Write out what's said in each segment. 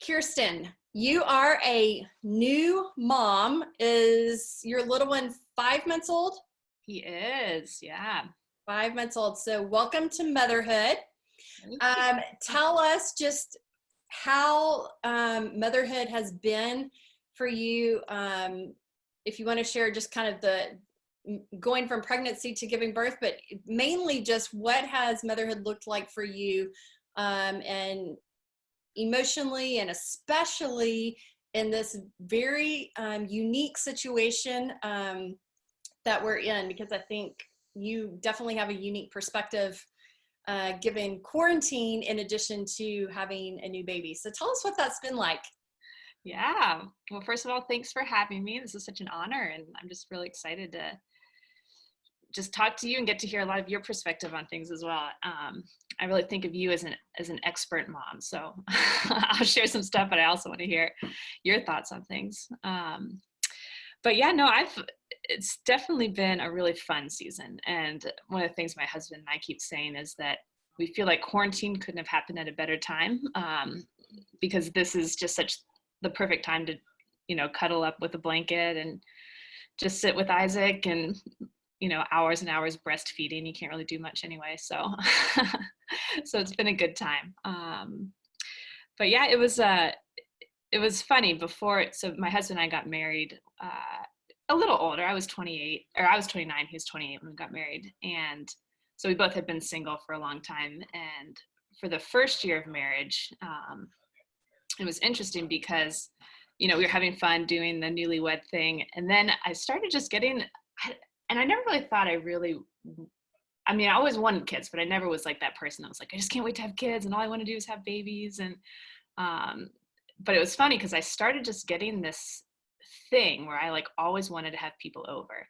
Kirsten, you are a new mom. Is your little one 5 months old? He is, yeah. 5 months old. So welcome to motherhood. Thank you. Tell us just how motherhood has been for you. If you want to share just kind of the going from pregnancy to giving birth, but mainly just what has motherhood looked like for you, and emotionally, and especially in this very unique situation that we're in, because I think you definitely have a unique perspective given quarantine in addition to having a new baby. So tell us what that's been like. Yeah. Well, first of all, thanks for having me. This is such an honor, and I'm just really excited to just talk to you and get to hear a lot of your perspective on things as well. I really think of you as an expert mom, so I'll share some stuff, but I also want to hear your thoughts on things. But yeah, no, it's definitely been a really fun season. And one of the things my husband and I keep saying is that we feel like quarantine couldn't have happened at a better time, because this is just the perfect time to, cuddle up with a blanket and just sit with Isaac and, hours and hours breastfeeding. You can't really do much anyway. So, so it's been a good time. But yeah, it was funny before. So my husband and I got married a little older. I was 28, or I was 29. He was 28 when we got married. And so we both had been single for a long time. And for the first year of marriage, it was interesting because, we were having fun doing the newlywed thing. And then I started just getting, and I never really thought I always wanted kids, but I never was like that person that was like, I just can't wait to have kids, and all I want to do is have babies. And but it was funny because I started just getting this thing where I always wanted to have people over,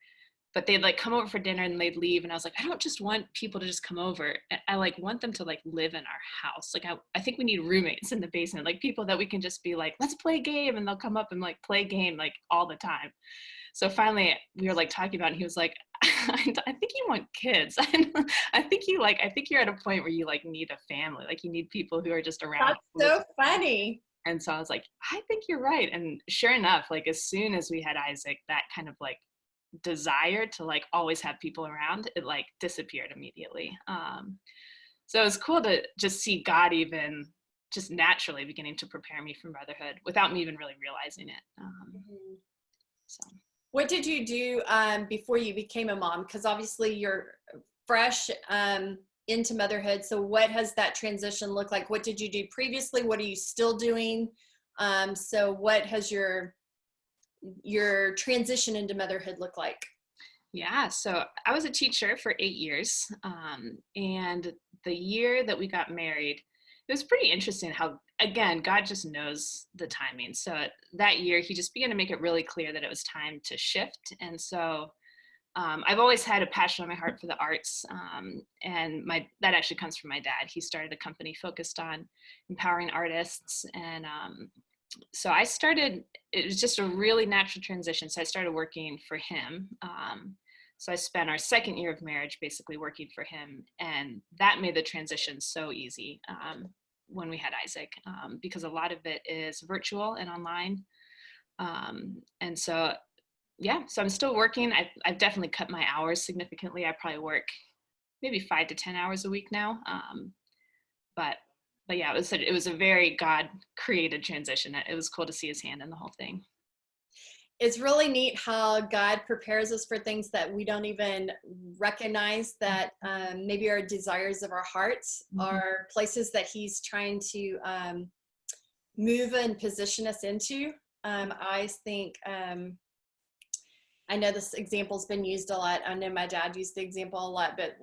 but they'd come over for dinner and they'd leave, and I was like, I don't just want people to just come over. I want them to live in our house. I think we need roommates in the basement, people that we can just be like, let's play a game, and they'll come up and play a game all the time. So finally we were talking about it, and he was like, I think you want kids. I think you're at a point where you need a family. You need people who are just around. That's so funny. And so I was like, I think you're right. And sure enough, as soon as we had Isaac, that kind of desire to always have people around, it disappeared immediately. So it was cool to just see God even just naturally beginning to prepare me for motherhood without me even really realizing it. So. What did you do before you became a mom? Because obviously you're fresh into motherhood. So what has that transition looked like? What did you do previously? What are you still doing? So what has your transition into motherhood look like? Yeah, so I was a teacher for 8 years. And the year that we got married, it was pretty interesting how, again, God just knows the timing. So that year, he just began to make it really clear that it was time to shift. And so I've always had a passion on my heart for the arts. And that actually comes from my dad. He started a company focused on empowering artists. And so it was just a really natural transition. So I started working for him. So I spent our second year of marriage basically working for him. And that made the transition so easy when we had Isaac, because a lot of it is virtual and online. And so, yeah, so I'm still working. I've definitely cut my hours significantly. I probably work maybe 5 to 10 hours a week now. But yeah, it was a very God created transition. It was cool to see his hand in the whole thing. It's really neat how God prepares us for things that we don't even recognize, that maybe our desires of our hearts are places that he's trying to move and position us into. I always think, I know this example's been used a lot. I know my dad used the example a lot, but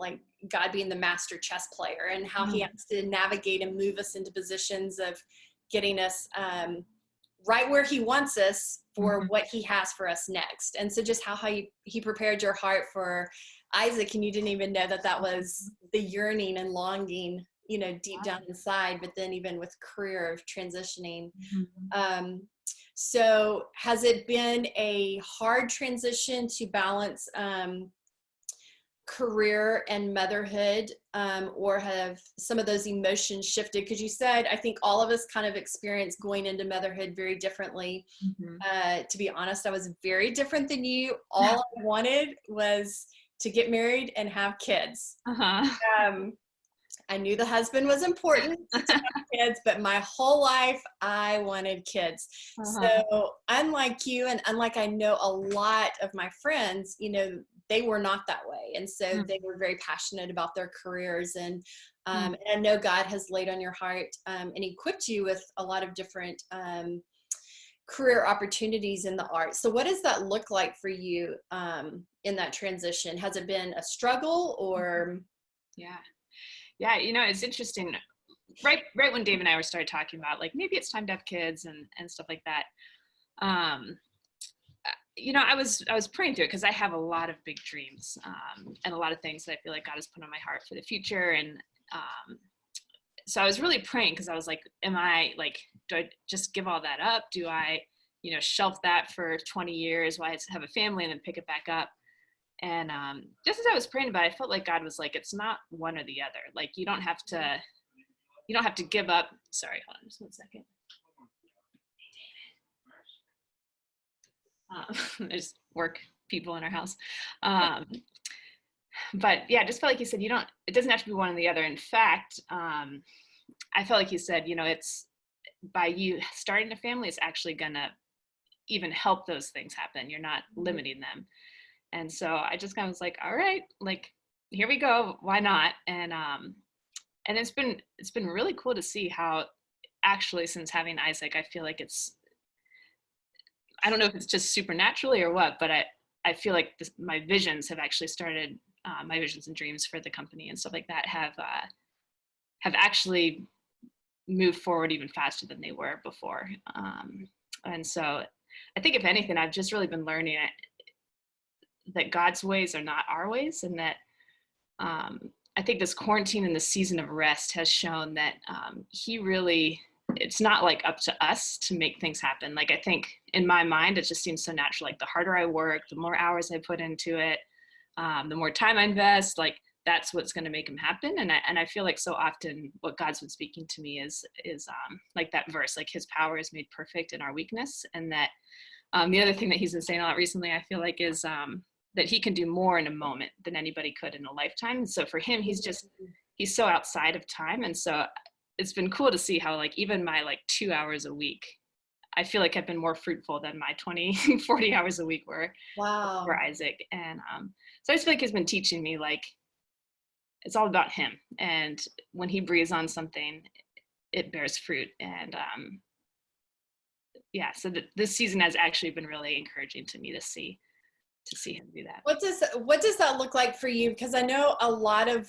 God being the master chess player and how he has to navigate and move us into positions of getting us right where he wants us for what he has for us next. And so just how he prepared your heart for Isaac, and you didn't even know that was the yearning and longing, deep down inside, but then even with career of transitioning. So has it been a hard transition to balance career and motherhood, or have some of those emotions shifted? Because you said, I think all of us kind of experience going into motherhood very differently. To be honest, I was very different than you. All I wanted was to get married and have kids. I knew the husband was important to have kids, but my whole life I wanted kids. So unlike you, and unlike I know a lot of my friends, you know, they were not that way. And so they were very passionate about their careers. And I know God has laid on your heart and equipped you with a lot of different career opportunities in the arts. So what does that look like for you in that transition? Has it been a struggle or? Yeah, you know, it's interesting. Right when Dave and I started talking about like maybe it's time to have kids and stuff like that. You know, I was praying through it because I have a lot of big dreams and a lot of things that I feel like God has put on my heart for the future. And so I was really praying because I was like, do I just give all that up? Do I, you know, shelf that for 20 years while I have a family and then pick it back up? And just as I was praying about it, I felt like God was like, it's not one or the other. Like you don't have to give up. Sorry, hold on just 1 second. There's work people in our house. But yeah, I just felt like he said, it doesn't have to be one or the other. In fact, I felt like he said, you know, it's by you starting a family, it's actually gonna even help those things happen. You're not limiting them. And so I just kind of was like, all right, like, here we go. Why not? And it's been really cool to see how actually since having Isaac, I feel like I don't know if it's just supernaturally or what, but I feel like my visions have actually started, my visions and dreams for the company and stuff like that have actually moved forward even faster than they were before. And so I think if anything, I've just really been learning that God's ways are not our ways. And that I think this quarantine and the season of rest has shown that it's not like up to us to make things happen. Like, I think in my mind, it just seems so natural. Like the harder I work, the more hours I put into it, the more time I invest, like that's what's going to make them happen. And I feel like so often what God's been speaking to me is like that verse, like his power is made perfect in our weakness. And that the other thing that he's been saying a lot recently, I feel like is that he can do more in a moment than anybody could in a lifetime. And so for him, he's so outside of time. And so it's been cool to see how like even my like 2 hours a week, I feel like I've been more fruitful than my 20, 40 hours a week were for Isaac. And so I just feel like he's been teaching me like, it's all about him. And when he breathes on something, it bears fruit. And yeah, so this season has actually been really encouraging to me to see him do that. What does that look like for you? Because I know a lot of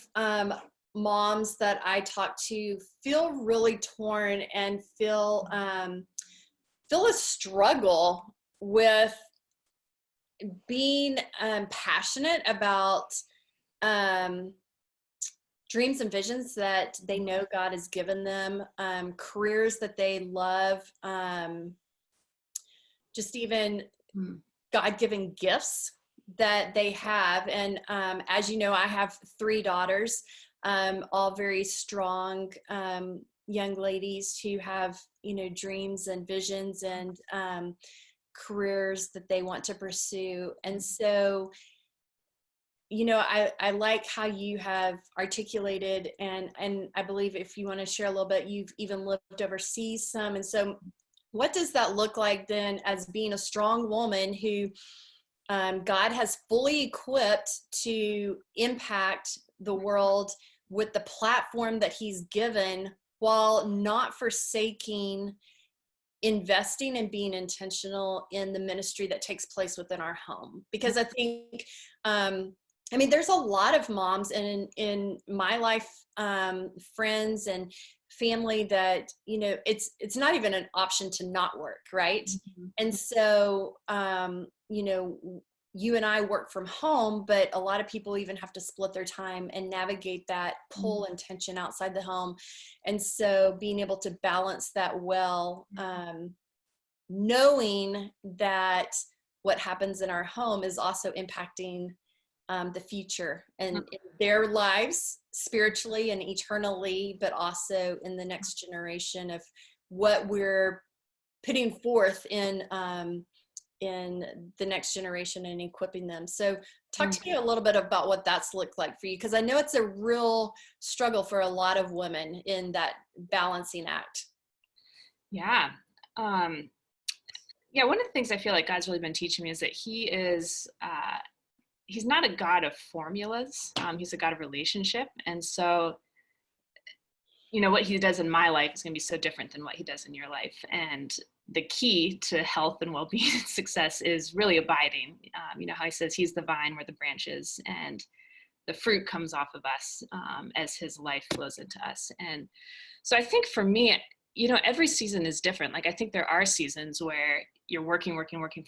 moms that I talk to feel really torn and feel a struggle with being passionate about dreams and visions that they know God has given them, careers that they love, just even God-given gifts that they have. And as you know, I have 3 daughters, all very strong young ladies who have, you know, dreams and visions and careers that they want to pursue. And so, you know, I like how you have articulated, and I believe if you want to share a little bit, you've even lived overseas some. And so what does that look like then as being a strong woman who God has fully equipped to impact the world with the platform that he's given, while not forsaking investing and being intentional in the ministry that takes place within our home? Because I think, I mean, there's a lot of moms in my life, friends and family that, you know, it's not even an option to not work, right? Mm-hmm. And so, you know, you and I work from home, but a lot of people even have to split their time and navigate that pull and tension outside the home. And so being able to balance that well, knowing that what happens in our home is also impacting the future and in their lives spiritually and eternally, but also in the next generation of what we're putting forth in the next generation and equipping them. So talk to me a little bit about what that's looked like for you, because I know it's a real struggle for a lot of women in that balancing act. Yeah. Yeah, one of the things I feel like God's really been teaching me is that he's not a God of formulas. He's a God of relationship. And so, what he does in my life is going to be so different than what he does in your life. And the key to health and well-being and success is really abiding. How he says he's the vine, we're the branches, and the fruit comes off of us as his life flows into us. And so I think for me, every season is different. Like, I think there are seasons where you're working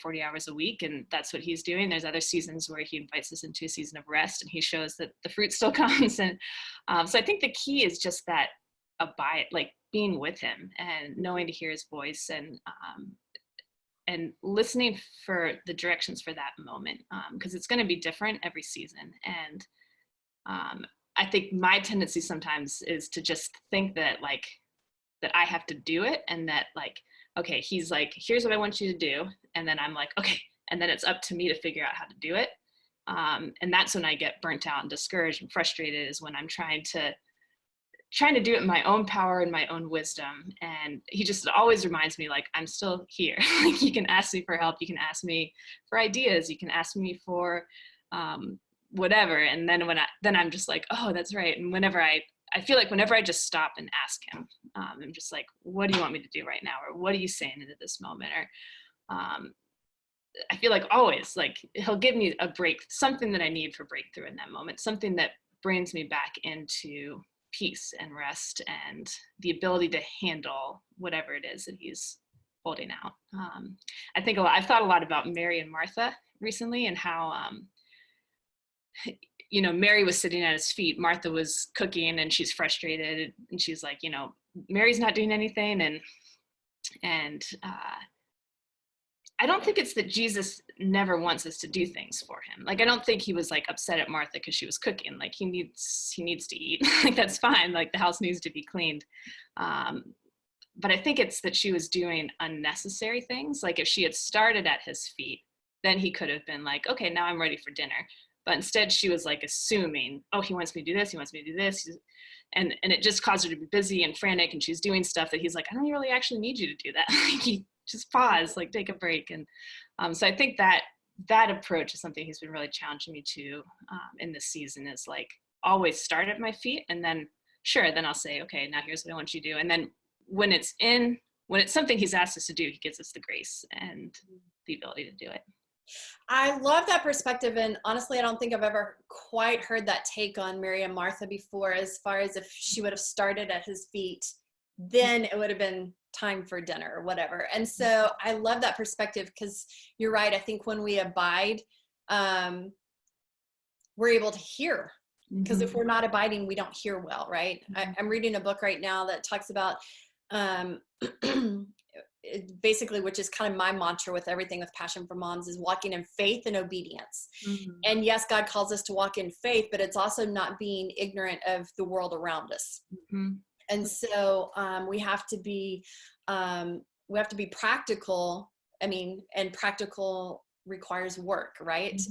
40 hours a week, and that's what he's doing. There's other seasons where he invites us into a season of rest, and he shows that the fruit still comes. And so I think the key is just that abide, like being with him and knowing to hear his voice, and listening for the directions for that moment, because it's going to be different every season. And I think my tendency sometimes is to just think that I have to do it, and that okay, he's like, here's what I want you to do. And then I'm like, okay. And then it's up to me to figure out how to do it. And that's when I get burnt out and discouraged and frustrated, is when I'm trying to do it in my own power and my own wisdom. And he just always reminds me, I'm still here. You can ask me for help. You can ask me for ideas. You can ask me for whatever. And then I'm just like, oh, that's right. And whenever I feel like whenever I just stop and ask him, I'm just like, what do you want me to do right now? Or what are you saying into this moment? Or I feel like always, he'll give me a break, something that I need for breakthrough in that moment, something that brings me back into peace and rest and the ability to handle whatever it is that he's holding out. I think I've thought a lot about Mary and Martha recently, and how Mary was sitting at his feet, Martha was cooking, and she's frustrated, and she's like, Mary's not doing anything. And I don't think it's that Jesus never wants us to do things for him. I don't think he was upset at Martha because she was cooking. He needs to eat. That's fine. The house needs to be cleaned. But I think it's that she was doing unnecessary things. If she had started at his feet, then he could have been like, okay, now I'm ready for dinner. But instead she was assuming, oh, he wants me to do this. He wants me to do this. And it just caused her to be busy and frantic. And she's doing stuff that he's like, I don't really actually need you to do that. Just pause, take a break. And so I think that approach is something he's been really challenging me to in this season, is always start at my feet, and then then I'll say, okay, now here's what I want you to do. And then when it's something he's asked us to do, he gives us the grace and the ability to do it. I love that perspective. And honestly, I don't think I've ever quite heard that take on Mary and Martha before, as far as if she would have started at his feet, then it would have been time for dinner or whatever. And so I love that perspective, because you're right. I think when we abide, we're able to hear, because if we're not abiding, we don't hear well, right? I'm reading a book right now that talks about basically, which is kind of my mantra with everything with Passion4Moms, is walking in faith and obedience. And yes, God calls us to walk in faith, but it's also not being ignorant of the world around us. And so we have to be practical. I mean, and practical requires work, right?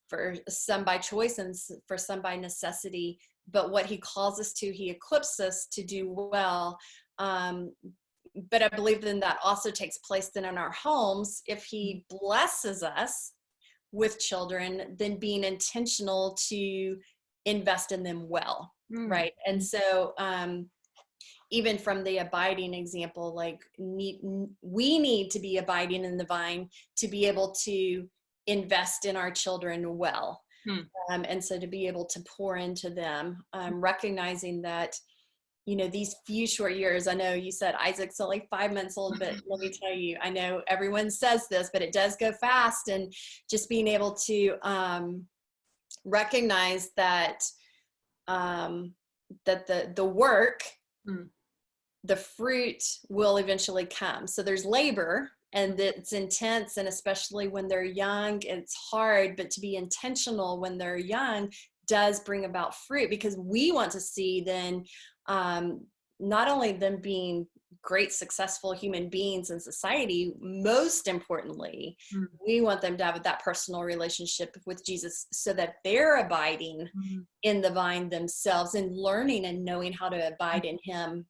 For some by choice and for some by necessity. But what he calls us to, he equips us to do well. But I believe then that also takes place then in our homes. If he blesses us with children, then being intentional to invest in them well, right? And so even from the abiding example, we need to be abiding in the vine to be able to invest in our children well. And so to be able to pour into them, recognizing that, these few short years, I know you said Isaac's only 5 months old, but let me tell you, I know everyone says this, but it does go fast. And just being able to recognize that the work, the fruit will eventually come. So there's labor and it's intense, and especially when they're young, it's hard, but to be intentional when they're young does bring about fruit, because we want to see then not only them being great, successful human beings in society, most importantly, we want them to have that personal relationship with Jesus so that they're abiding in the vine themselves and learning and knowing how to abide in him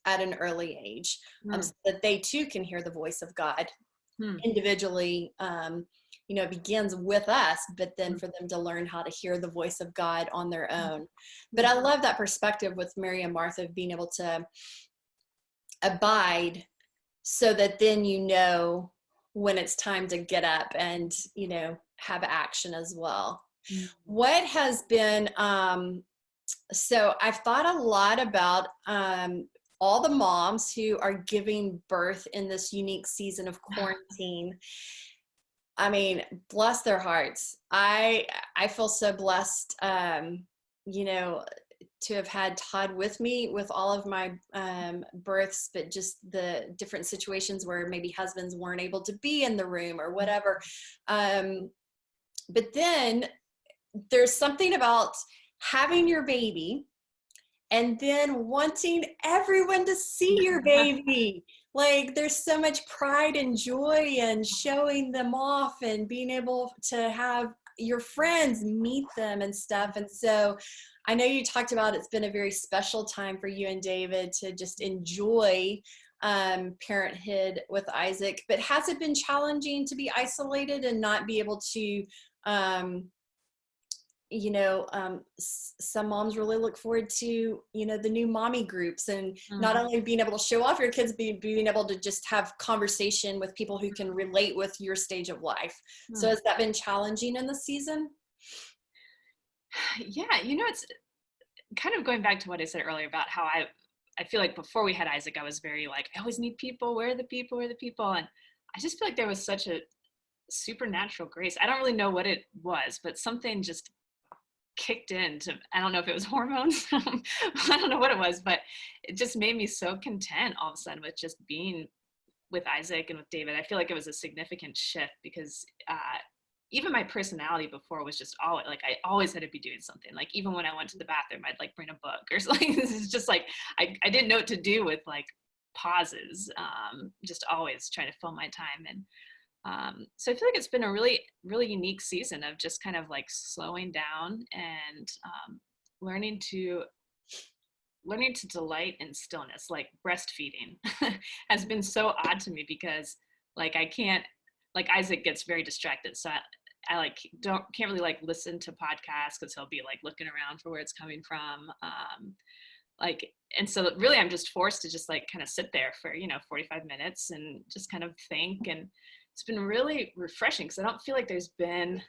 at an early age, so that they too can hear the voice of God individually. It begins with us, but then for them to learn how to hear the voice of God on their own. But I love that perspective with Mary and Martha of being able to abide so that then when it's time to get up and have action as well. What has been so I've thought a lot about all the moms who are giving birth in this unique season of quarantine. I mean, bless their hearts. I feel so blessed, to have had Todd with me with all of my births, but just the different situations where maybe husbands weren't able to be in the room or whatever. But then there's something about having your baby and then wanting everyone to see your baby. Like, there's so much pride and joy in showing them off and being able to have your friends meet them and stuff. And so I know you talked about it's been a very special time for you and David to just enjoy parenthood with Isaac, but has it been challenging to be isolated and not be able to some moms really look forward to, the new mommy groups and not only being able to show off your kids, but being able to just have conversation with people who can relate with your stage of life. So has that been challenging in the season? Yeah, it's kind of going back to what I said earlier about how I feel like before we had Isaac, I was very like, I always need people. Where are the people? Where are the people? And I just feel like there was such a supernatural grace. I don't really know what it was, but something just kicked in to, I don't know if it was hormones. I don't know what it was, but it just made me so content all of a sudden with just being with Isaac and with David. I feel like it was a significant shift because even my personality before was just always like, I always had to be doing something. Like even when I went to the bathroom, I'd like bring a book or something. This is just like, I didn't know what to do with like pauses, just always trying to fill my time. And so I feel like it's been a really, really unique season of just kind of like slowing down and learning to delight in stillness. Like breastfeeding has been so odd to me because like I can't, like Isaac gets very distracted. So I like can't really like listen to podcasts because he'll be like looking around for where it's coming from. And so really I'm just forced to just like kind of sit there for, 45 minutes and just kind of think. And it's been really refreshing because I don't feel like there's been,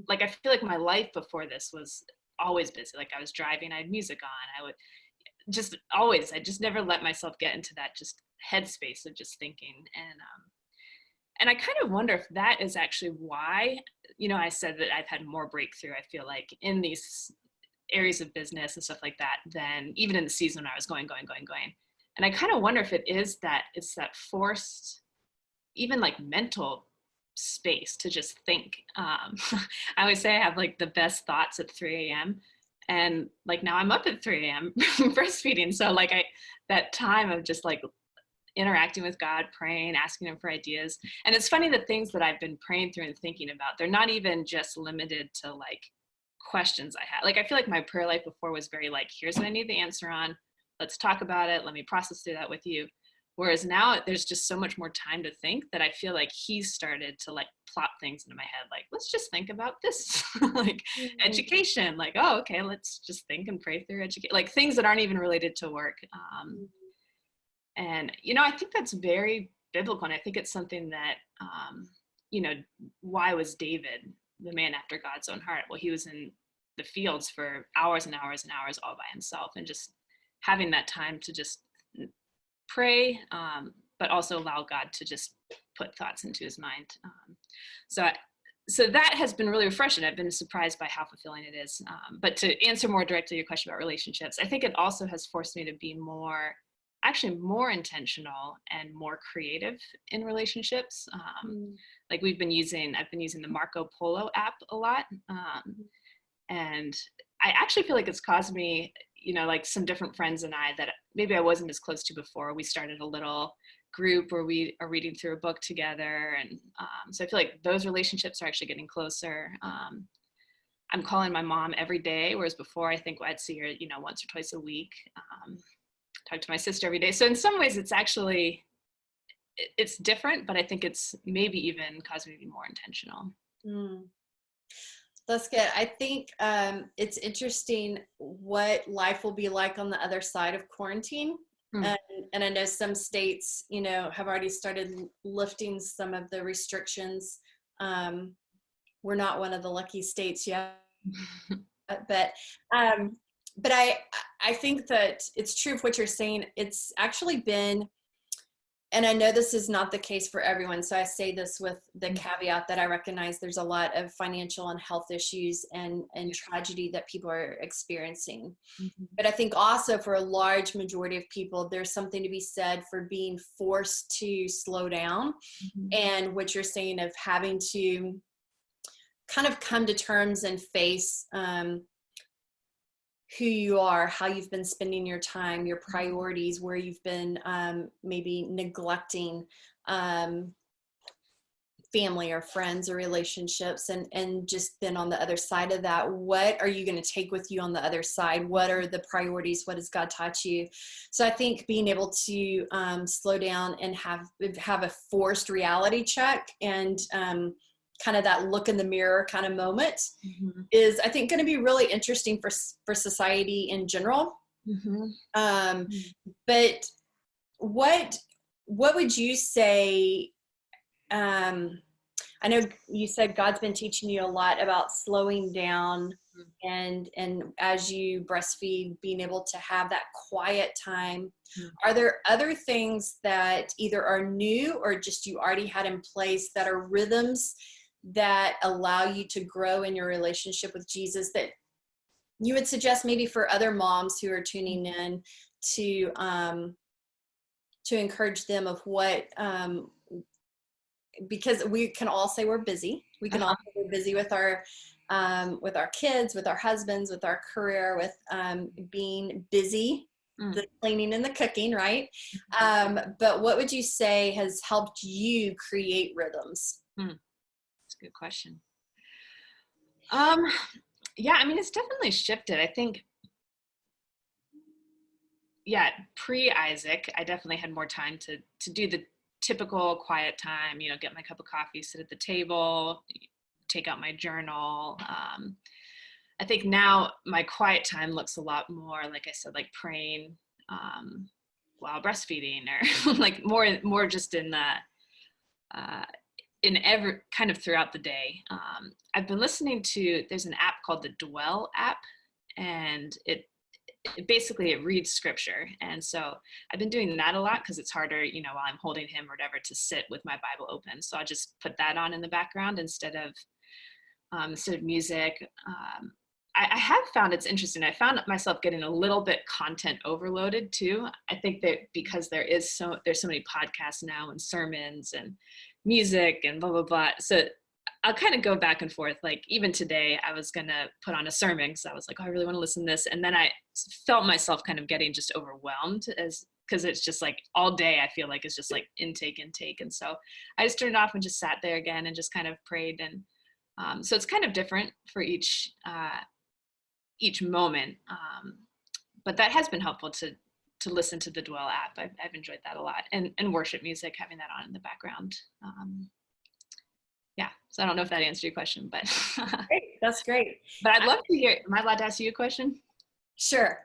like, I feel like my life before this was always busy. Like I was driving, I had music on, I would just always, I just never let myself get into that just headspace of just thinking. And I kind of wonder if that is actually why, I said that I've had more breakthrough, I feel like, in these areas of business and stuff like that than even in the season when I was going. And I kind of wonder if it is that it's that forced, even like mental space to just think. I always say I have like the best thoughts at 3 a.m. and like now I'm up at 3 a.m. breastfeeding. So like that time of just like interacting with God, praying, asking him for ideas. And it's funny, the things that I've been praying through and thinking about, they're not even just limited to like questions I had. Like I feel like my prayer life before was very like, here's what I need the answer on. Let's talk about it. Let me process through that with you. Whereas now there's just so much more time to think that I feel like he's started to like plot things into my head. Like, let's just think about this, like education, like, oh, okay, let's just think and pray through education, like things that aren't even related to work. And, I think that's very biblical. And I think it's something that, why was David the man after God's own heart? Well, he was in the fields for hours and hours and hours all by himself, and just having that time to just pray, but also allow God to just put thoughts into his mind. So that has been really refreshing. I've been surprised by how fulfilling it is. But to answer more directly your question about relationships, I think it also has forced me to be more actually more intentional and more creative in relationships. Like I've been using the Marco Polo app a lot. And I actually feel like it's caused me, like some different friends and I that maybe I wasn't as close to before. We started a little group where we are reading through a book together. And so I feel like those relationships are actually getting closer. I'm calling my mom every day, whereas before I think I'd see her, once or twice a week. Talk to my sister every day. So in some ways it's different, but I think it's maybe even caused me to be more intentional. That's good. I think it's interesting what life will be like on the other side of quarantine. And I know some states, have already started lifting some of the restrictions. We're not one of the lucky states yet, but I think that it's true of what you're saying. It's actually been, and I know this is not the case for everyone, so I say this with the caveat that I recognize there's a lot of financial and health issues and tragedy that people are experiencing. But I think also for a large majority of people, there's something to be said for being forced to slow down. And what you're saying of having to kind of come to terms and face who you are, how you've been spending your time, your priorities, where you've been maybe neglecting family or friends or relationships, and just then on the other side of that, what are you going to take with you on the other side? What are the priorities? What has God taught you? So I think being able to slow down and have a forced reality check and kind of that look in the mirror kind of moment is, I think, going to be really interesting for society in general. But what would you say? I know you said God's been teaching you a lot about slowing down and as you breastfeed, being able to have that quiet time. Are there other things that either are new or just you already had in place that are rhythms that allow you to grow in your relationship with Jesus that you would suggest maybe for other moms who are tuning in to encourage them of what, because we can all say we're busy. We can all say we're busy with our kids, with our husbands, with our career, with being busy, the cleaning and the cooking, right? But what would you say has helped you create rhythms? That's a good question. Yeah, I mean, it's definitely shifted. I think, pre-Isaac, I definitely had more time to do the typical quiet time, get my cup of coffee, sit at the table, take out my journal. I think now my quiet time looks a lot more, like I said, like praying while breastfeeding, or like more just in every kind of throughout the day. I've been listening to, there's an app called the Dwell app, and it basically reads scripture. And so I've been doing that a lot because it's harder, while I'm holding him or whatever, to sit with my Bible open. So I just put that on in the background instead of music. I have found it's interesting. I found myself getting a little bit content overloaded too. I think that because there's so many podcasts now and sermons and music and blah, blah, blah. So I'll kind of go back and forth. Like even today I was going to put on a sermon because I was like, oh, I really want to listen to this. And then I felt myself kind of getting just overwhelmed because it's just like all day I feel like it's just like intake. And so I just turned it off and just sat there again and just kind of prayed. And so it's kind of different for each moment. But that has been helpful to listen to the Dwell app. I've enjoyed that a lot, and worship music, having that on in the background. So I don't know if that answered your question, but Great. That's great. But I'd love to hear, am I allowed to ask you a question? Sure.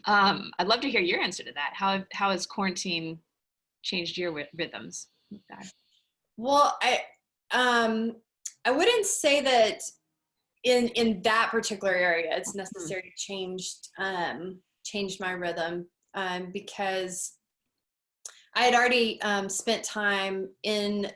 I'd love to hear your answer to that. How has quarantine changed your rhythms with God? Well, I wouldn't say that in that particular area it's necessarily changed my rhythm, because I had already spent time in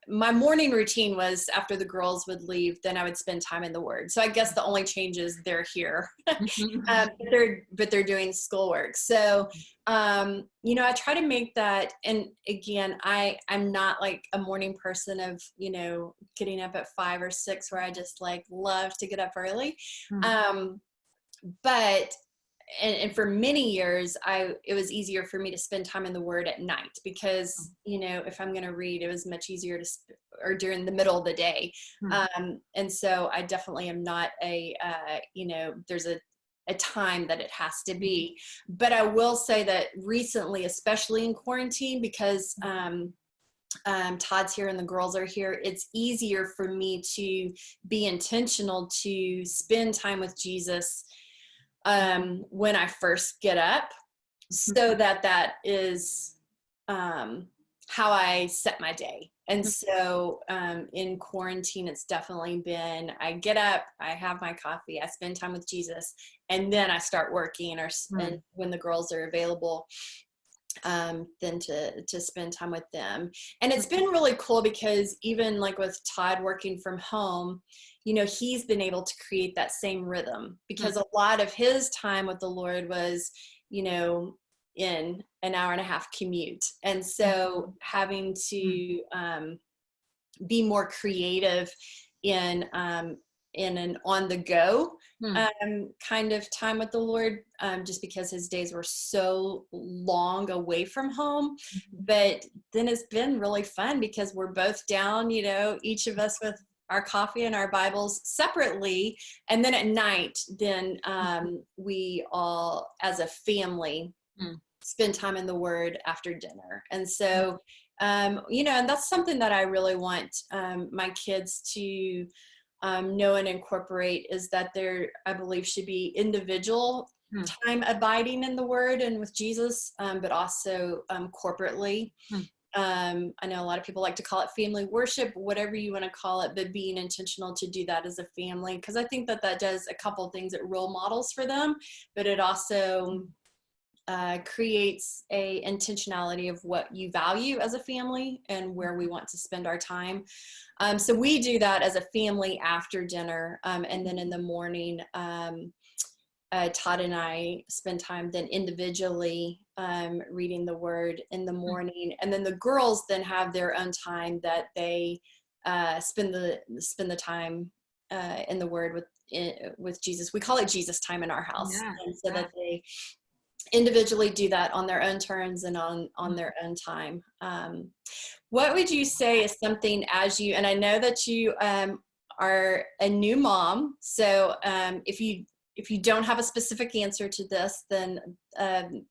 my morning routine was after the girls would leave, then I would spend time in the Word. So I guess the only change is they're here, but they're doing schoolwork. So, you know, I try to make that. And again, I'm not like a morning person of, you know, getting up at 5 or 6 where I just like love to get up early. But and for many years, it was easier for me to spend time in the Word at night because, you know, if I'm going to read, it was much easier to, or during the middle of the day. And so I definitely am not you know, there's a time that it has to be. But I will say that recently, especially in quarantine, because Todd's here and the girls are here, it's easier for me to be intentional to spend time with Jesus when I first get up, so that is how I set my day. And so in quarantine, it's definitely been, I get up, I have my coffee, I spend time with Jesus, and then I start working, and when the girls are available, then to spend time with them. And it's been really cool because even like with Todd working from home, you know, he's been able to create that same rhythm because a lot of his time with the Lord was, you know, in an hour and a half commute. And so having to be more creative in an on the go kind of time with the Lord, just because his days were so long away from home. But then it's been really fun because we're both down, you know, each of us with our coffee and our Bibles separately. And then at night, then we all as a family spend time in the Word after dinner. And so, you know, and that's something that I really want my kids to know and incorporate, is that there, I believe, should be individual time abiding in the Word and with Jesus, but also corporately. I know a lot of people like to call it family worship, whatever you want to call it, but being intentional to do that as a family, because I think that does a couple of things. It role models for them, but it also creates a intentionality of what you value as a family and where we want to spend our time. So we do that as a family after dinner, and then in the morning, Todd and I spend time then individually reading the Word in the morning, and then the girls then have their own time that they spend the time in the Word with Jesus. We call it Jesus time in our house, and so that they individually do that on their own terms and on their own time. What would you say is something, as you, and I know that you are a new mom, so if you don't have a specific answer to this, then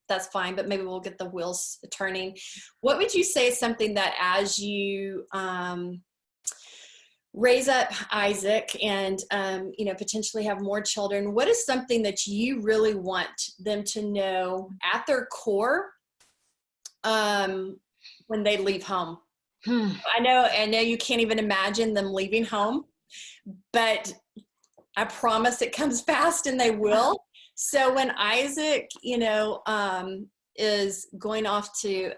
that's fine, but maybe we'll get the wheels turning. What would you say is something that, as you raise up Isaac and, you know, potentially have more children, what is something that you really want them to know at their core when they leave home? I know you can't even imagine them leaving home, but I promise it comes fast, and they will. So when Isaac, you know, is going off to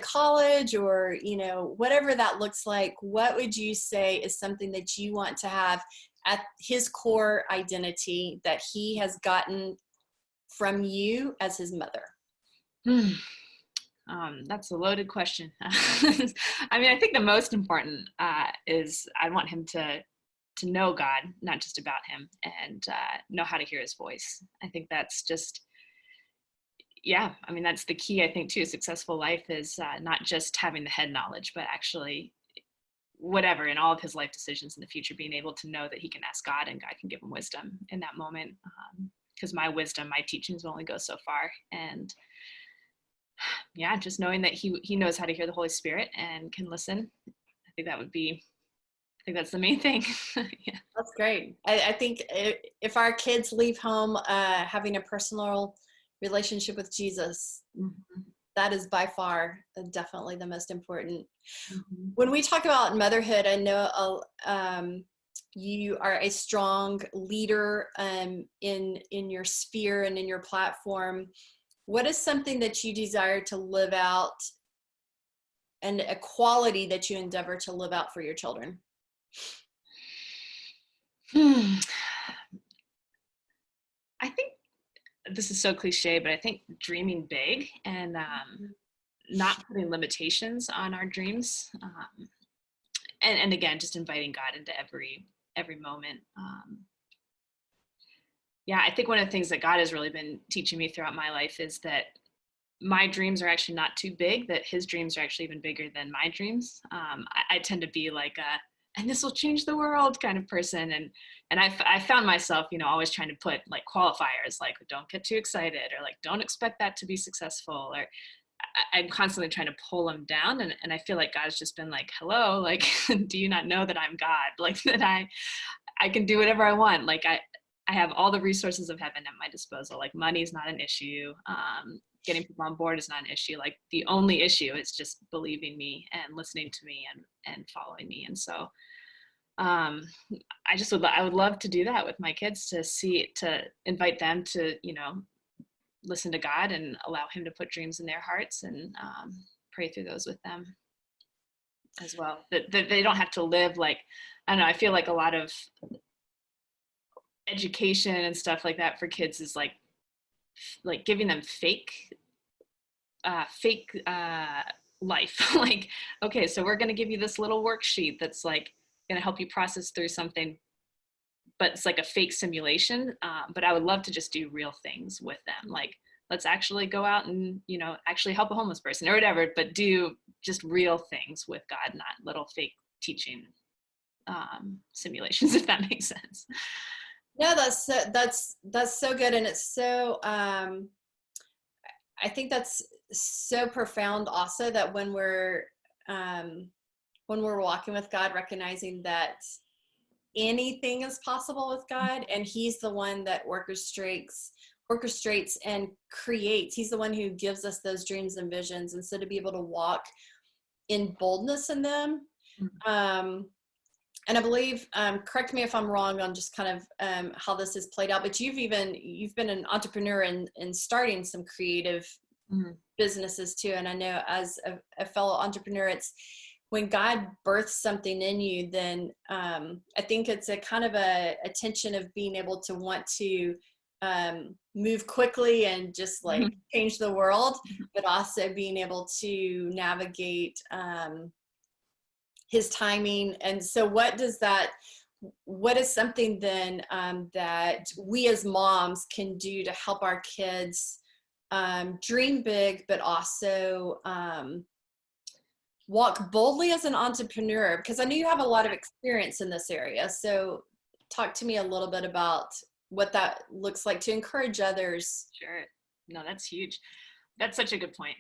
college, or, you know, whatever that looks like, what would you say is something that you want to have at his core identity that he has gotten from you as his mother? That's a loaded question. I mean, I think the most important is I want him to know God, not just about him, and know how to hear his voice. I think that's just, I mean, that's the key, I think, to a successful life, is not just having the head knowledge, but actually whatever, in all of his life decisions in the future, being able to know that he can ask God and God can give him wisdom in that moment. Because my wisdom, my teachings will only go so far. And just knowing that he knows how to hear the Holy Spirit and can listen. I think that's the main thing. Yeah. That's great. I think if our kids leave home having a personal relationship with Jesus, that is by far definitely the most important. When we talk about motherhood, I know you are a strong leader in your sphere and in your platform. What is something that you desire to live out and a quality that you endeavor to live out for your children? I think this is so cliche, but I think dreaming big and not putting limitations on our dreams. And again, just inviting God into every moment. Yeah, I think one of the things that God has really been teaching me throughout my life is that my dreams are actually not too big, that his dreams are actually even bigger than my dreams. I tend to be like and this will change the world kind of person. And I found myself, always trying to put like qualifiers, like don't get too excited, or like, don't expect that to be successful, or I'm constantly trying to pull them down. And I feel like God's just been like, hello, like, do you not know that I'm God? Like that I can do whatever I want. Like I have all the resources of heaven at my disposal. Like money is not an issue. Getting people on board is not an issue. Like the only issue is just believing me and listening to me and following me. And so I would love to do that with my kids, to invite them to, listen to God and allow him to put dreams in their hearts, and pray through those with them as well. That they don't have to live like, I don't know, I feel like a lot of education and stuff like that for kids is like giving them fake life. Like, okay, so we're going to give you this little worksheet that's like going to help you process through something, but it's like a fake simulation. But I would love to just do real things with them. Like, let's actually go out and, actually help a homeless person or whatever, but do just real things with God, not little fake teaching simulations, if that makes sense. No, that's so good. And it's so, I think that's so profound also, that when we're walking with God, recognizing that anything is possible with God, and he's the one that orchestrates and creates. He's the one who gives us those dreams and visions. And so to be able to walk in boldness in them, and I believe, correct me if I'm wrong on just kind of how this has played out, but you've been an entrepreneur in starting some creative businesses too. And I know as a fellow entrepreneur, it's when God births something in you, then I think it's a kind of a tension of being able to want to move quickly and just like change the world, but also being able to navigate his timing. And so what is something then that we as moms can do to help our kids dream big, but also walk boldly as an entrepreneur? Because I know you have a lot of experience in this area. So talk to me a little bit about what that looks like to encourage others. Sure. No, that's huge. That's such a good point.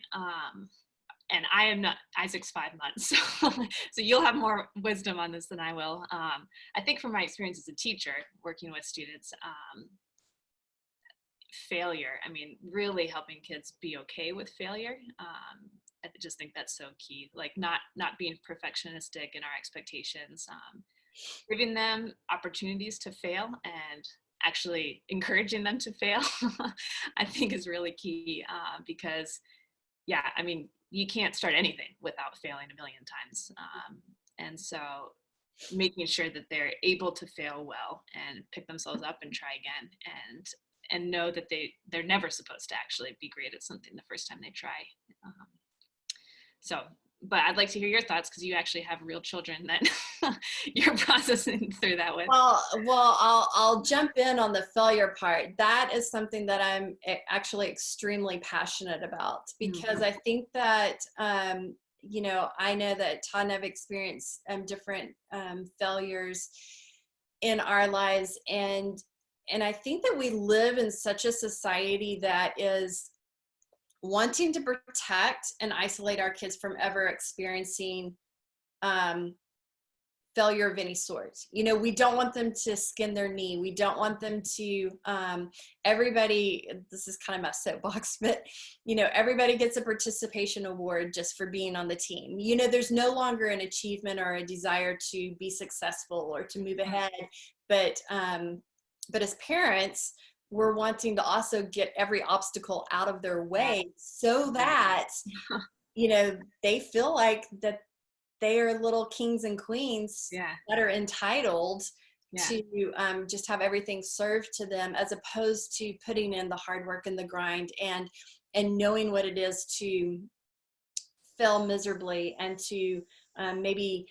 And I am not, Isaac's 5 months, so you'll have more wisdom on this than I will. I think from my experience as a teacher working with students, failure, I mean, really helping kids be okay with failure. I just think that's so key, like not being perfectionistic in our expectations, giving them opportunities to fail and actually encouraging them to fail, I think is really key, because yeah, I mean, you can't start anything without failing a million times. And so making sure that they're able to fail well and pick themselves up and try again, and know that they're never supposed to actually be great at something the first time they try. But I'd like to hear your thoughts, because you actually have real children that you're processing through that with. Well, I'll jump in on the failure part. That is something that I'm actually extremely passionate about, because I think that, I know that Todd and I've experienced different failures in our lives. And I think that we live in such a society that is wanting to protect and isolate our kids from ever experiencing failure of any sort. We don't want them to skin their knee. We don't want them to, everybody, this is kind of my soapbox, but, everybody gets a participation award just for being on the team. There's no longer an achievement or a desire to be successful or to move ahead. But as parents, we're wanting to also get every obstacle out of their way so that you know, they feel like that they are little kings and queens Yeah. that are entitled Yeah. to just have everything served to them, as opposed to putting in the hard work and the grind and knowing what it is to fail miserably and to maybe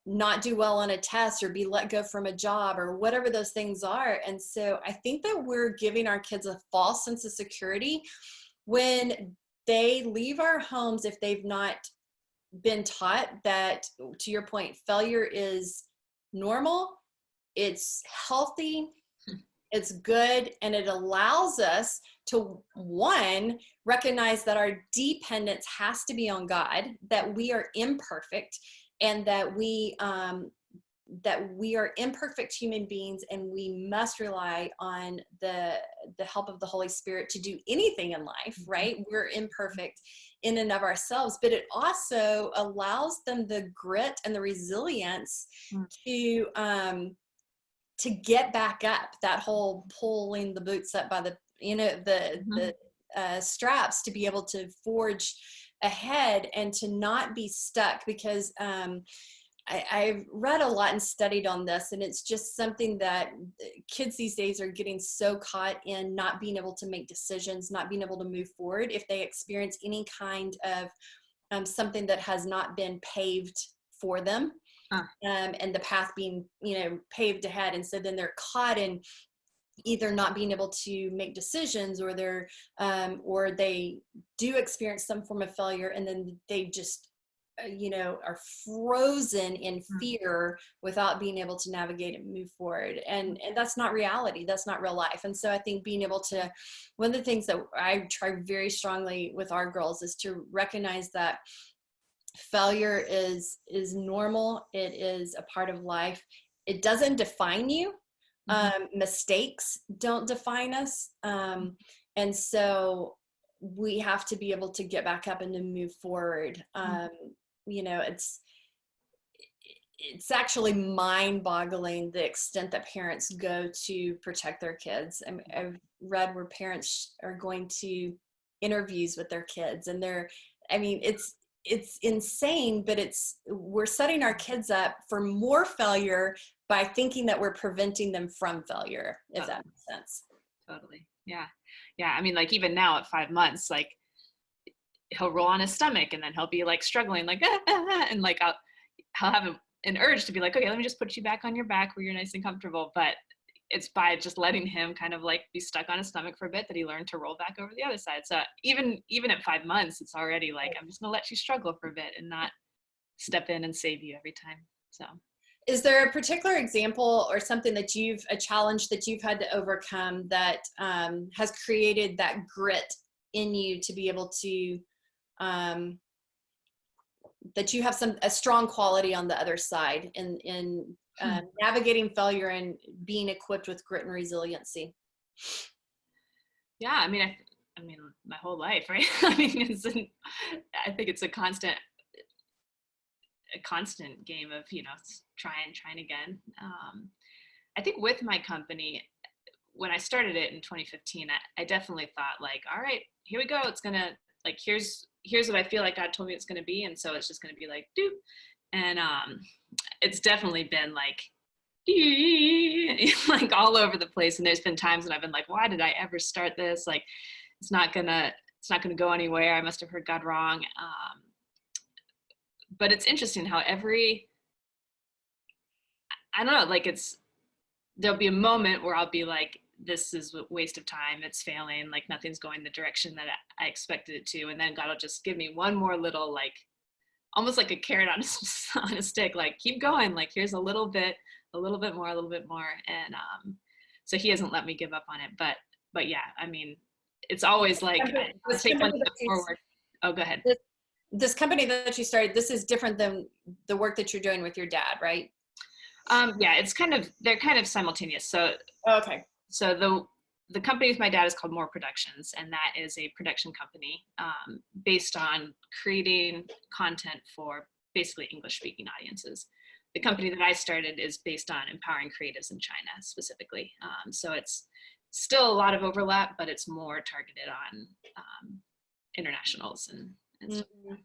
not do well on a test or be let go from a job or whatever those things are. And so I think that we're giving our kids a false sense of security when they leave our homes, if they've not been taught that, to your point, failure is normal, it's healthy, it's good, and it allows us to, one, recognize that our dependence has to be on God, that we are imperfect, and that we are imperfect human beings, and we must rely on the help of the Holy Spirit to do anything in life, right? We're imperfect in and of ourselves, but it also allows them the grit and the resilience to get back up. That whole pulling the boots up by the, you know, the straps, to be able to forge ahead and to not be stuck. Because I've read a lot and studied on this, and it's just something that kids these days are getting so caught in not being able to make decisions, not being able to move forward if they experience any kind of something that has not been paved for them. And the path being, you know, paved ahead. And so then they're caught in either not being able to make decisions, or they're or they do experience some form of failure, and then they just you know, are frozen in fear without being able to navigate and move forward. And that's not reality. That's not real life. And so I think being able to, one of the things that I try very strongly with our girls is to recognize that failure is normal. It is a part of life. It doesn't define you. Mistakes don't define us. And so we have to be able to get back up and to move forward. You know, it's actually mind-boggling the extent that parents go to protect their kids. I've read where parents are going to interviews with their kids, and it's insane, but we're setting our kids up for more failure by thinking that we're preventing them from failure, if that makes sense. Totally. Yeah. Yeah. I mean, like, even now at 5 months, like, he'll roll on his stomach, and then he'll be like struggling, like, and like, I'll have an urge to be like, okay, let me just put you back on your back where you're nice and comfortable. But it's by just letting him kind of like be stuck on his stomach for a bit that he learned to roll back over the other side. So even at 5 months, it's already like, I'm just going to let you struggle for a bit and not step in and save you every time. So is there a particular example or something that a challenge that you've had to overcome that has created that grit in you to be able to, that you have a strong quality on the other side in navigating failure and being equipped with grit and resiliency? Yeah, I mean, my whole life, right? I mean, I think it's a constant game of, you know, trying again. I think with my company, when I started it in 2015, I definitely thought, like, all right, here we go. It's gonna, like, here's what I feel like God told me it's gonna be, and so it's just gonna be like, doop. And it's definitely been like like all over the place. And there's been times when I've been like, why did I ever start this? Like, it's not gonna go anywhere. I must have heard God wrong. But it's interesting how I don't know, like, there'll be a moment where I'll be like, this is a waste of time. It's failing. Like, nothing's going the direction that I expected it to. And then God will just give me one more little, like, almost like a carrot on a stick, like, keep going. Like, here's a little bit more. And so he hasn't let me give up on it. But yeah, I mean, it's always like, I'll take one step forward. Oh, go ahead. This company that you started, this is different than the work that you're doing with your dad, right? Yeah, they're kind of simultaneous. So okay. So the company with my dad is called More Productions, and that is a production company based on creating content for basically English-speaking audiences. The company that I started is based on empowering creatives in China specifically. So it's still a lot of overlap, but it's more targeted on internationals Mhm.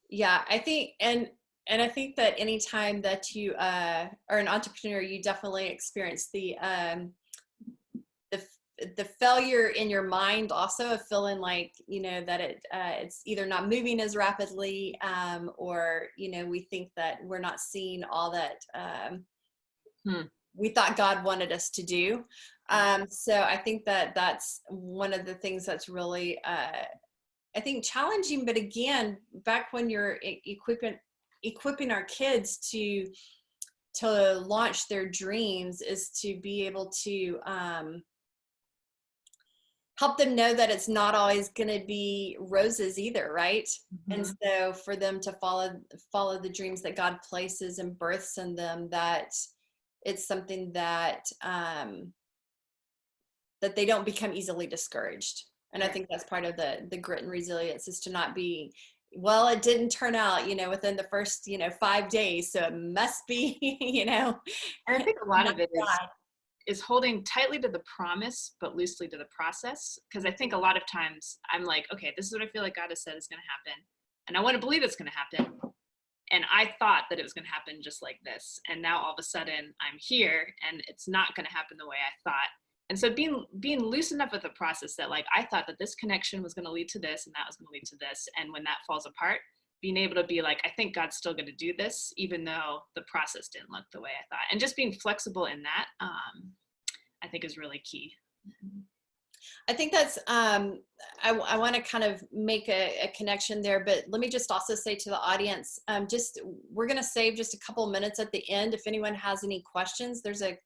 Yeah, I think, and I think that anytime that you are an entrepreneur, you definitely experience the the failure in your mind also of feeling like, you know, that it's either not moving as rapidly, or, you know, we think that we're not seeing all that we thought God wanted us to do. So I think that that's one of the things that's really, I think, challenging. But again, back when you're equipping our kids to launch their dreams, is to be able to help them know that it's not always going to be roses either, right? And so for them to follow the dreams that God places and births in them, that it's something that that they don't become easily discouraged. And I think that's part of the grit and resilience, is to not be, well, it didn't turn out, you know, within the first, you know, 5 days, so it must be, you know. And I think a lot of it is holding tightly to the promise, but loosely to the process. Because I think a lot of times I'm like, okay, this is what I feel like God has said is going to happen. And I want to believe it's going to happen. And I thought that it was going to happen just like this. And now all of a sudden I'm here and it's not going to happen the way I thought. And so being loose enough with the process that, like, I thought that this connection was going to lead to this and that was going to lead to this. And when that falls apart, being able to be like, I think God's still going to do this, even though the process didn't look the way I thought. And just being flexible in that, I think is really key. I think that's, I want to kind of make a connection there, but let me just also say to the audience, we're going to save just a couple of minutes at the end. If anyone has any questions, there's a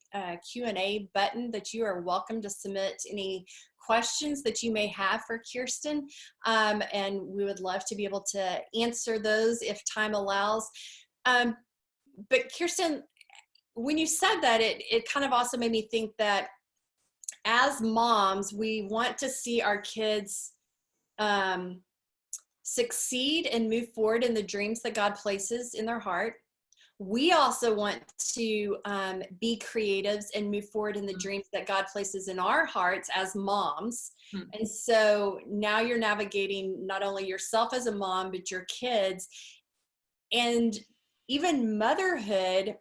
Q&A button that you are welcome to submit any questions that you may have for Kirsten. And we would love to be able to answer those if time allows. But Kirsten, when you said that, it kind of also made me think that as moms, we want to see our kids succeed and move forward in the dreams that God places in their heart. We also want to be creatives and move forward in the dreams that God places in our hearts as moms. And so now you're navigating not only yourself as a mom, but your kids. And even motherhood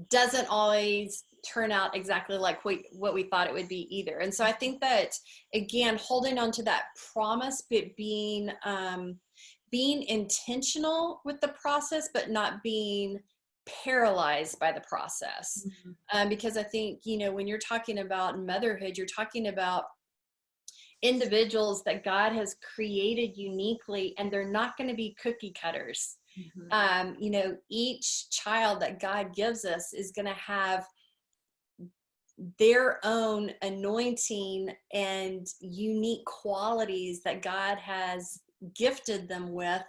doesn't always turn out exactly like what we thought it would be either. And so I think that, again, holding on to that promise, but being intentional with the process, but not being paralyzed by the process. Because I think, you know, when you're talking about motherhood, you're talking about individuals that God has created uniquely, and they're not going to be cookie cutters. You know, each child that God gives us is going to have their own anointing and unique qualities that God has gifted them with.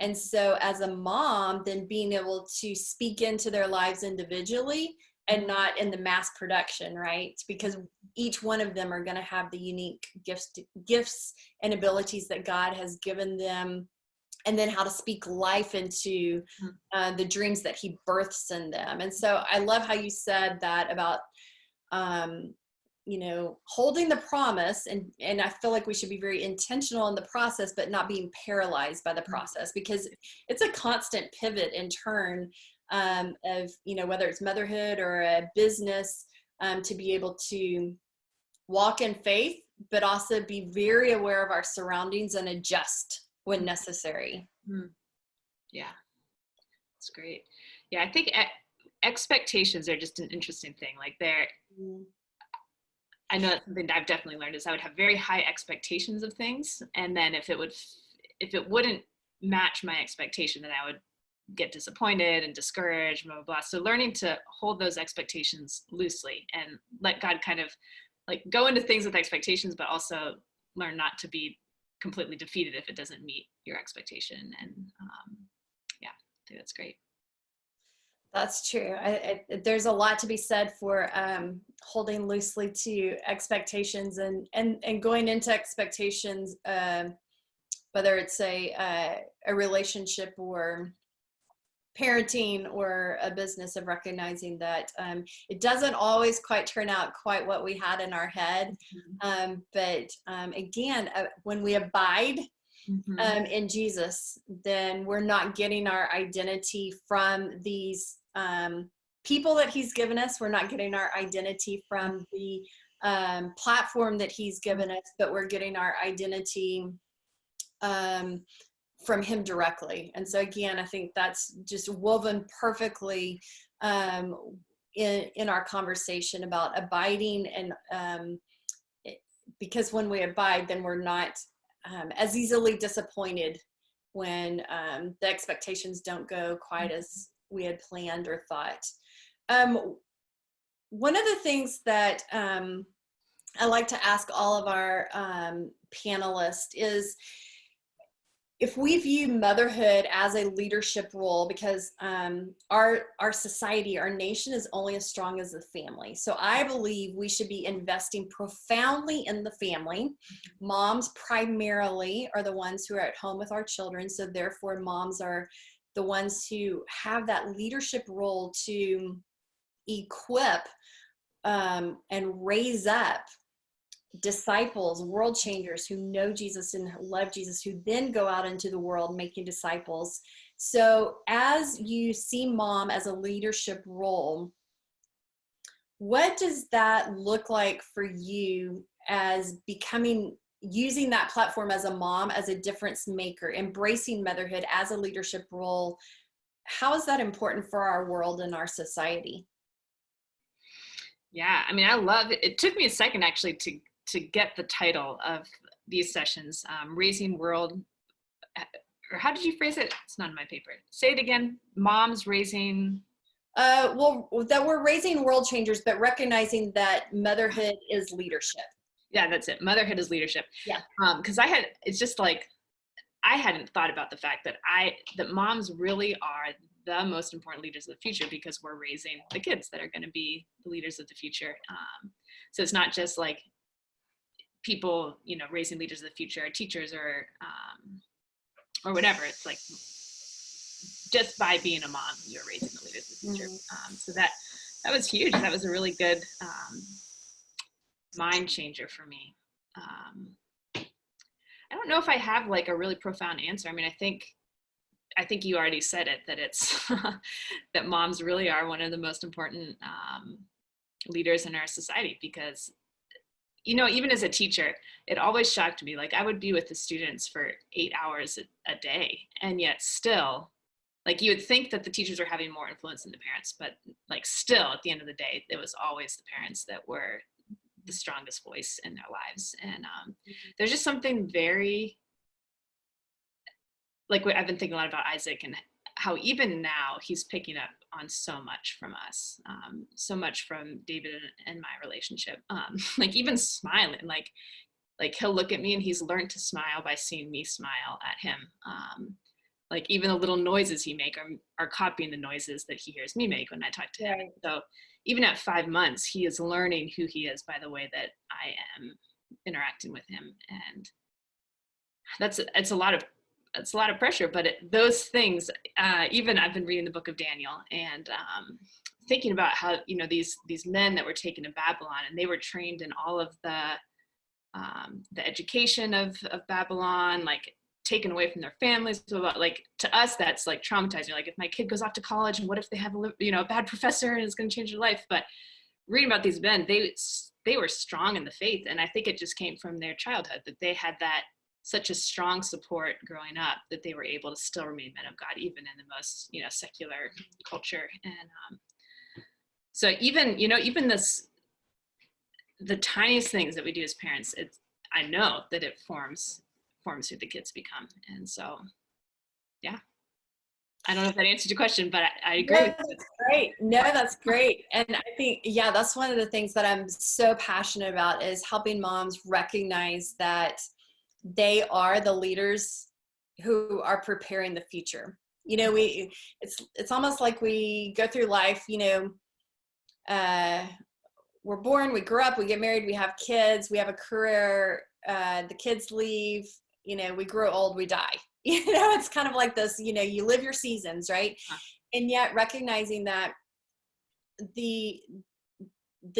And so as a mom, then being able to speak into their lives individually and not in the mass production, right? Because each one of them are going to have the unique gifts and abilities that God has given them, and then how to speak life into the dreams that he births in them. And so I love how you said that about, you know, holding the promise, and I feel like we should be very intentional in the process, but not being paralyzed by the process, because it's a constant pivot and turn of, you know, whether it's motherhood or a business, to be able to walk in faith, but also be very aware of our surroundings and adjust when necessary. Yeah, that's great. Yeah, I think expectations are just an interesting thing. Like I know that's something that I've definitely learned, is I would have very high expectations of things, and then if it wouldn't match my expectation, then I would get disappointed and discouraged, blah, blah, blah. So learning to hold those expectations loosely and let God kind of like go into things with expectations, but also learn not to be completely defeated if it doesn't meet your expectation. And yeah, I think that's great. That's true. There's a lot to be said for holding loosely to expectations and going into expectations, whether it's a relationship or parenting or a business, of recognizing that it doesn't always quite turn out quite what we had in our head. But again, when we abide in Jesus, then we're not getting our identity from these people that he's given us. We're not getting our identity from the platform that he's given us, but we're getting our identity from him directly. And so again, I think that's just woven perfectly in our conversation about abiding, and because when we abide, then we're not as easily disappointed when the expectations don't go quite as we had planned or thought. One of the things that I like to ask all of our panelists is, if we view motherhood as a leadership role, because our society, our nation is only as strong as the family. So I believe we should be investing profoundly in the family. Moms primarily are the ones who are at home with our children. So therefore moms are the ones who have that leadership role to equip and raise up disciples, world changers who know Jesus and love Jesus, who then go out into the world making disciples. So as you see mom as a leadership role, what does that look like for you as using that platform as a mom, as a difference maker, embracing motherhood as a leadership role? How is that important for our world and our society? Yeah, I mean, I love it. It took me a second actually to get the title of these sessions, Raising World, or how did you phrase it? It's not in my paper. Say it again. Moms raising. Well, that we're raising world changers, but recognizing that motherhood is leadership. Yeah, that's it. Motherhood is leadership. Yeah. Because it's just like, I hadn't thought about the fact that moms really are the most important leaders of the future, because we're raising the kids that are going to be the leaders of the future. So it's not just like people, raising leaders of the future, or teachers, or whatever. It's like, just by being a mom, you're raising the leaders of the future. So that was huge. That was a really good mind changer for me. I don't know if I have like a really profound answer. I mean, I think you already said it, that it's that moms really are one of the most important leaders in our society, because even as a teacher, it always shocked me. Like, I would be with the students for 8 hours a day, and yet still, like, you would think that the teachers are having more influence than the parents, but like, still at the end of the day, it was always the parents that were the strongest voice in their lives. And there's just something very, like, I've been thinking a lot about Isaac, and how even now he's picking up on so much from us, so much from David and my relationship. Like, even smiling, like he'll look at me and he's learned to smile by seeing me smile at him. Like, even the little noises he make are copying the noises that he hears me make when I talk to him. Right. So even at 5 months, he is learning who he is by the way that I am interacting with him. And it's a lot of pressure, but those things, even I've been reading the book of Daniel, and thinking about how, these men that were taken to Babylon, and they were trained in all of the education of Babylon, like, taken away from their families. So, like, to us, that's like traumatizing. Like, if my kid goes off to college, and what if they have a bad professor and it's going to change their life? But reading about these men, they were strong in the faith, and I think it just came from their childhood, that they had such a strong support growing up, that they were able to still remain men of God, even in the most, secular culture. And so even the tiniest things that we do as parents, I know that it forms who the kids become. And so, yeah, I don't know if that answered your question, but I agree. No, that's great. No, that's great. And I think, yeah, that's one of the things that I'm so passionate about, is helping moms recognize that they are the leaders who are preparing the future. It's almost like we go through life, we're born, we grow up, we get married, we have kids, we have a career, the kids leave, we grow old, we die. It's kind of like this, you live your seasons, right? And yet recognizing that the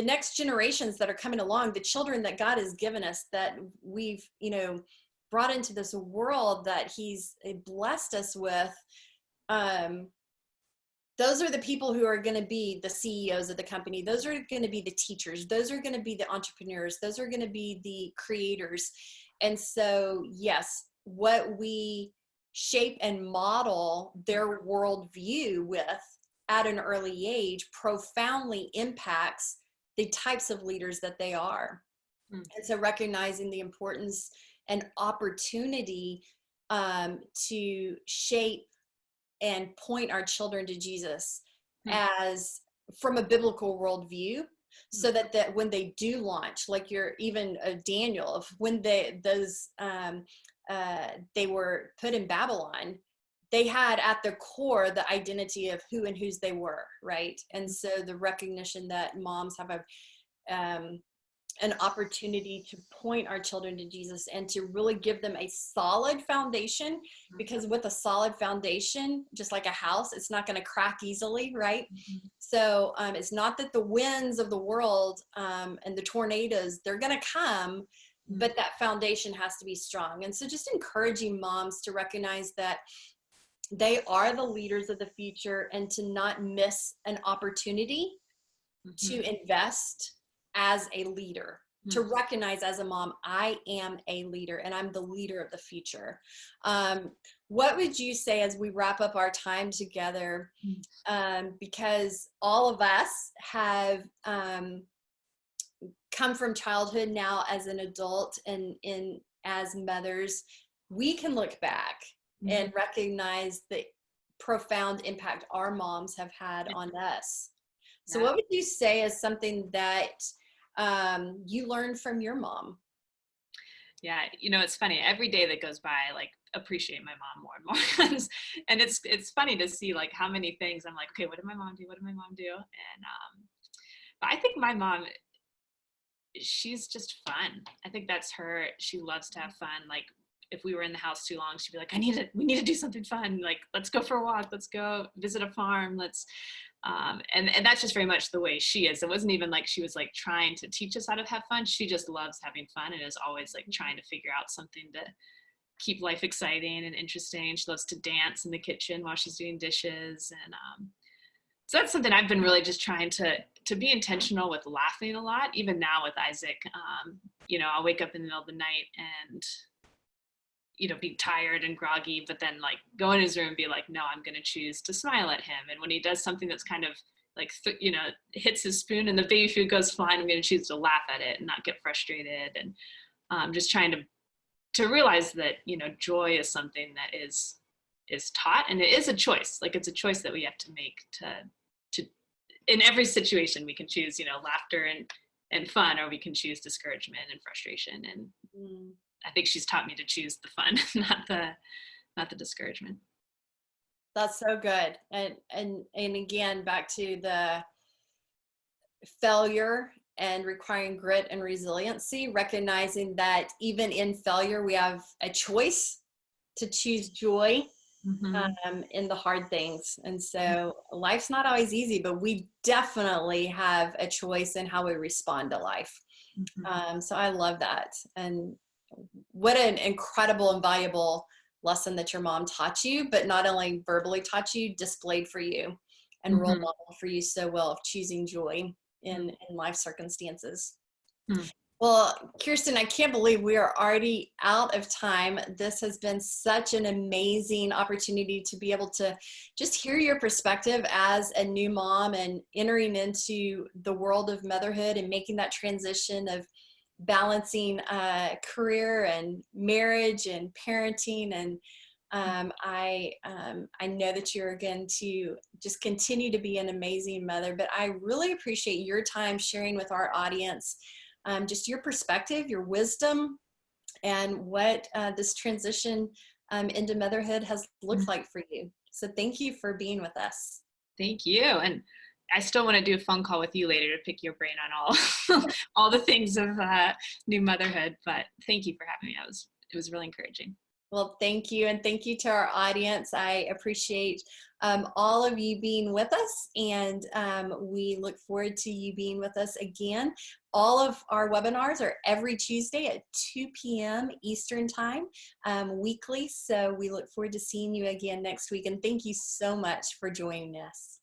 next generations that are coming along, the children that God has given us, that we've, brought into this world that he's blessed us with, those are the people who are going to be the CEOs of the company. Those are going to be the teachers. Those are going to be the entrepreneurs. Those are going to be the creators. And so, yes, what we shape and model their worldview with at an early age profoundly impacts the types of leaders that they are. And so recognizing the importance and opportunity to shape and point our children to Jesus as from a biblical worldview, so that when they do launch, like even Daniel, when they were put in Babylon, they had at the core the identity of who and whose they were, right? And so the recognition that moms have an opportunity to point our children to Jesus and to really give them a solid foundation, because with a solid foundation, just like a house, it's not going to crack easily, right? So it's not that the winds of the world and the tornadoes, they're going to come, but that foundation has to be strong. And so just encouraging moms to recognize that they are the leaders of the future, and to not miss an opportunity to invest as a leader, to recognize as a mom, I am a leader and I'm the leader of the future. What would you say as we wrap up our time together? Because all of us have come from childhood now as an adult and as mothers, we can look back and recognize the profound impact our moms have had on us. So what would you say is something that you learned from your mom? Yeah, it's funny. Every day that goes by, I like appreciate my mom more and more. And it's funny to see like how many things I'm like, okay, what did my mom do? What did my mom do? And but I think my mom, she's just fun. I think that's her. She loves to have fun. Like if we were in the house too long, she'd be like, we need to do something fun. Like, let's go for a walk. Let's go visit a farm. And that's just very much the way she is. It wasn't even like she was like trying to teach us how to have fun. She just loves having fun and is always like trying to figure out something to keep life exciting and interesting. She loves to dance in the kitchen while she's doing dishes. And so that's something I've been really just trying to be intentional with, laughing a lot. Even now with Isaac, I'll wake up in the middle of the night and be tired and groggy, but then like go in his room and be like, no, I'm going to choose to smile at him. And when he does something that's kind of like, hits his spoon and the baby food goes flying, I'm going to choose to laugh at it and not get frustrated. And just trying to realize that, joy is something that is taught, and it is a choice. Like it's a choice that we have to make to in every situation we can choose, laughter and fun, or we can choose discouragement and frustration. And I think she's taught me to choose the fun, not the discouragement. That's so good. And again, back to the failure and requiring grit and resiliency, recognizing that even in failure, we have a choice to choose joy in the hard things. And so life's not always easy, but we definitely have a choice in how we respond to life. So I love that. And what an incredible and valuable lesson that your mom taught you, but not only verbally taught you, displayed for you and role model for you so well, of choosing joy in life circumstances. Well, Kirsten, I can't believe we are already out of time. This has been such an amazing opportunity to be able to just hear your perspective as a new mom and entering into the world of motherhood and making that transition of balancing career and marriage and parenting. And I know that you're going to just continue to be an amazing mother, but I really appreciate your time sharing with our audience just your perspective, your wisdom, and what this transition into motherhood has looked like for you. So thank you for being with us. Thank you. And I still want to do a phone call with you later to pick your brain on all the things of new motherhood, but thank you for having me. It was really encouraging. Well, thank you. And thank you to our audience. I appreciate all of you being with us. And we look forward to you being with us again. All of our webinars are every Tuesday at 2 p.m. Eastern Time weekly. So we look forward to seeing you again next week. And thank you so much for joining us.